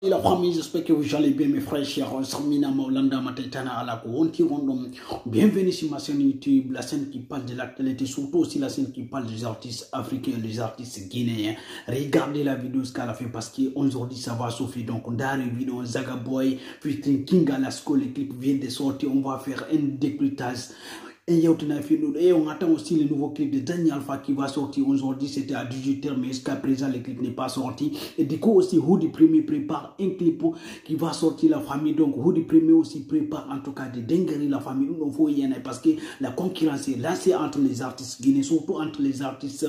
Et la famille, j'espère que vous allez bien, mes frères chers. Bienvenue sur ma chaîne YouTube, la chaîne qui parle de l'actualité, surtout aussi la chaîne qui parle des artistes africains, des artistes guinéens. Regardez la vidéo jusqu'à la fin parce qu'aujourd'hui ça va souffrir. Donc, dans la vidéo, Zaga Boy, puis Kinga Lasco, le clip vient de sortir. On va faire un décryptage. Et on attend aussi le nouveau clip de Daniel Alpha qui va sortir aujourd'hui. C'était à 18h, mais jusqu'à présent, le clip n'est pas sorti. Et du coup, aussi, Hoodie Premier prépare un clip qui va sortir la famille. Donc, Hoodie Premier aussi prépare en tout cas des dingueries la famille. Nous, faut y en avoir parce que la concurrence est lancée entre les artistes guinéens, surtout entre les artistes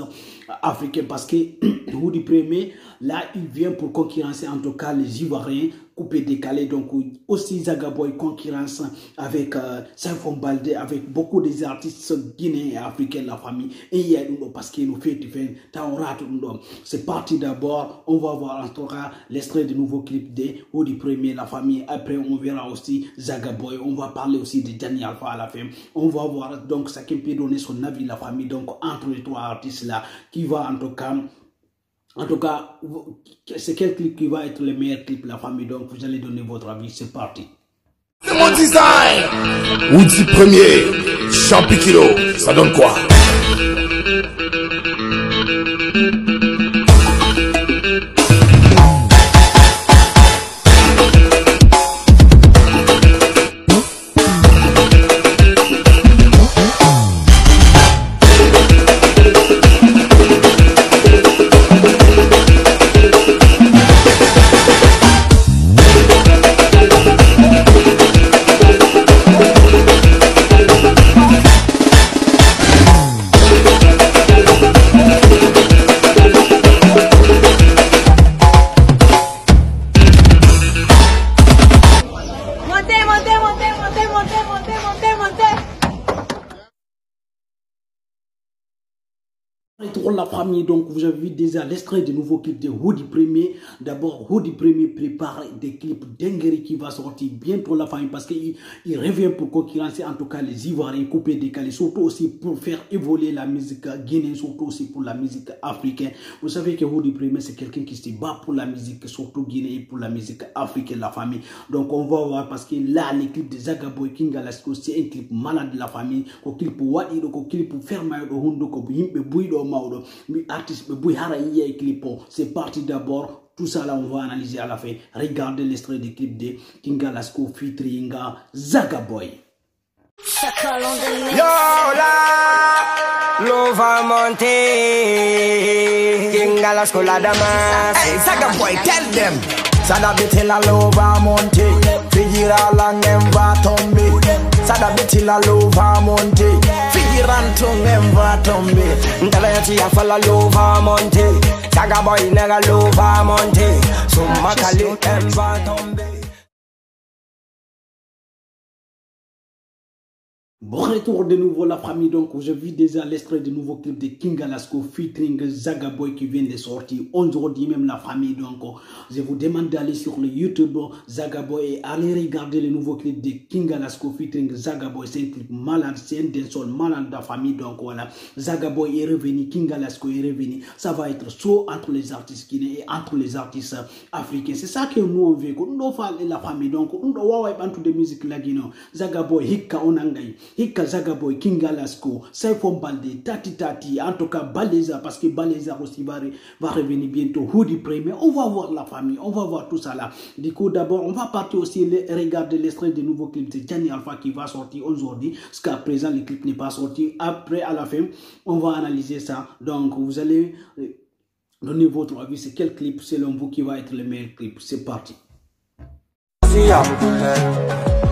africains. Parce que Hoodie Premier, là, il vient pour concurrencer en tout cas les Ivoiriens. Coupé décalé, donc aussi Zaga Boy concurrence avec Saifon Baldé, avec beaucoup des artistes guinéens et africains de la famille. Et il y a parce qu'il nous fait c'est parti d'abord, on va voir en tout cas l'extrait du nouveau clip de Hoodie Premier, la famille. Après on verra aussi Zaga Boy, on va parler aussi de Daniel Alpha à la fin. On va voir donc chacun peut donner son avis la famille, donc entre les trois artistes là, qui va en tout cas, c'est quel clip qui va être le meilleur clip la famille, donc vous allez donner votre avis, c'est parti. C'est mon design. Hoodie Premier, Champi Kilo, ça donne quoi? Pour la famille, donc vous avez vu déjà l'extrait du nouveau clip de Hoodie Premier. D'abord, Hoodie Premier prépare des clips dingueries qui va sortir bientôt la famille parce qu'il revient pour concurrencer en tout cas les Ivoiriens coupés décalés, surtout aussi pour faire évoluer la musique guinéenne, surtout aussi pour la musique africaine. Vous savez que Hoodie Premier c'est quelqu'un qui se bat pour la musique, surtout guinéenne, pour la musique africaine, la famille. Donc on va voir parce que là, les clips de Zaga Boy, Kinga Lasco, c'est un clip malade de la famille, un clip Wadi, un clip Fermayo, c'est parti d'abord. Tout ça là on va analyser à la fin. Regardez l'extrait du clip de Kinga Lasco featuring Zaga Boy. Yo la lova monte Kinga Lasco la damas. Hey, Zaga Boy, tell them. Sada biti la lova monte Figura la nemva tombe. Sada biti la lova monte Figuranto nemva tombe. Ntaleti ya fala lova monte Zaga Boy nega lova monte Summa kali nemva tombe. Bon retour de nouveau la famille, donc j'ai vu déjà l'extrait du nouveau clip de Kinga Lasco featuring Zaga Boy qui vient de sortir aujourd'hui même la famille. Donc je vous demande d'aller sur le YouTube Zaga Boy et aller regarder le nouveau clip de Kinga Lasco featuring Zaga Boy. C'est un clip malade, c'est un dancehall malade de la famille. Donc voilà, Zaga Boy est revenu, Kinga Lasco est revenu. Ça va être chaud entre les artistes guinéens et entre les artistes africains. C'est ça que nous on veut, nous faire la famille. Donc nous on va entre de musique la Guinée. Zaga Boy hikka onangai. Hika Zaga Boy, Kinga Lasco, Saifon Baldé, Tati, en tout cas Baleza, parce que Baleza aussi va revenir bientôt, Hoodie Premier. On va voir la famille, on va voir tout ça là. Du coup, d'abord, on va partir aussi regarder l'extrait du nouveau clip de Daniel Alpha qui va sortir aujourd'hui. Jusqu'à présent, le clip n'est pas sorti. Après, à la fin, on va analyser ça. Donc, vous allez donner votre avis. C'est quel clip, selon vous, qui va être le meilleur clip? C'est parti.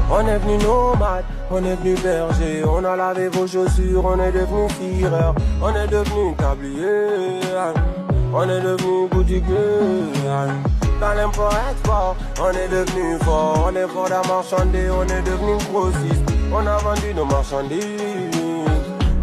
On est venu nomade, on est venu berger, on a lavé vos chaussures, on est devenu fireur, on est devenu tablier, on est devenu boutiquier, dans l'import-export, on est devenu fort, on est fort à marchander, on est devenu grossiste, on a vendu nos marchandises,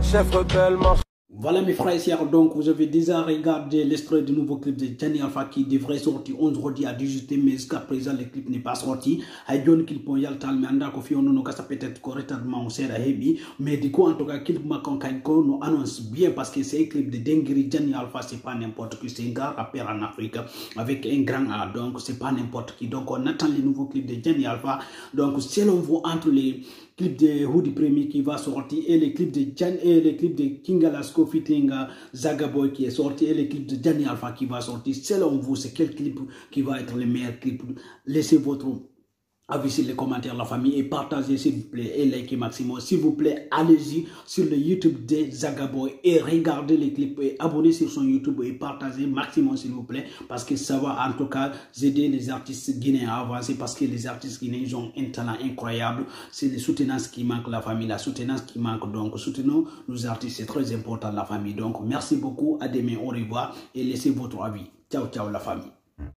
chef rebelle marchand. Voilà mes frères et sœurs, donc vous avez déjà regardé l'extrait du nouveau clip de Johnny Alpha qui devrait sortir aujourd'hui à 18h, mais jusqu'à présent le clip n'est pas sorti. Aïdjon qu'il peut y aller mais anda ko fi on ça peut être correctement on sert à hebi, mais du coup en tout cas clip ma kon nous annonce bien parce que c'est un clip de dinguerie. Johnny Alpha c'est pas n'importe qui, c'est un grand rappeur en Afrique avec un grand A, donc c'est pas n'importe qui. Donc on attend les nouveaux clips de Johnny Alpha. Donc selon vous, entre les clip de Hoodie Premier qui va sortir et les clips de Jan et les clips de King Alasko fitting Zagaboy qui est sorti et les clips de Johnny Alpha qui va sortir, selon vous c'est quel clip qui va être le meilleur clip? Laissez votre avis sur les commentaires la famille et partagez s'il vous plaît et likez maximum s'il vous plaît. Allez-y sur le YouTube de Zagaboy et regardez les clips et abonnez sur son YouTube et partagez maximum s'il vous plaît, parce que ça va en tout cas aider les artistes guinéens à avancer, parce que les artistes guinéens ils ont un talent incroyable. C'est les soutenance qui manque, la famille, la soutenance qui manque. Donc soutenons nos artistes, c'est très important la famille. Donc merci beaucoup, à demain, au revoir et laissez votre avis. Ciao ciao la famille.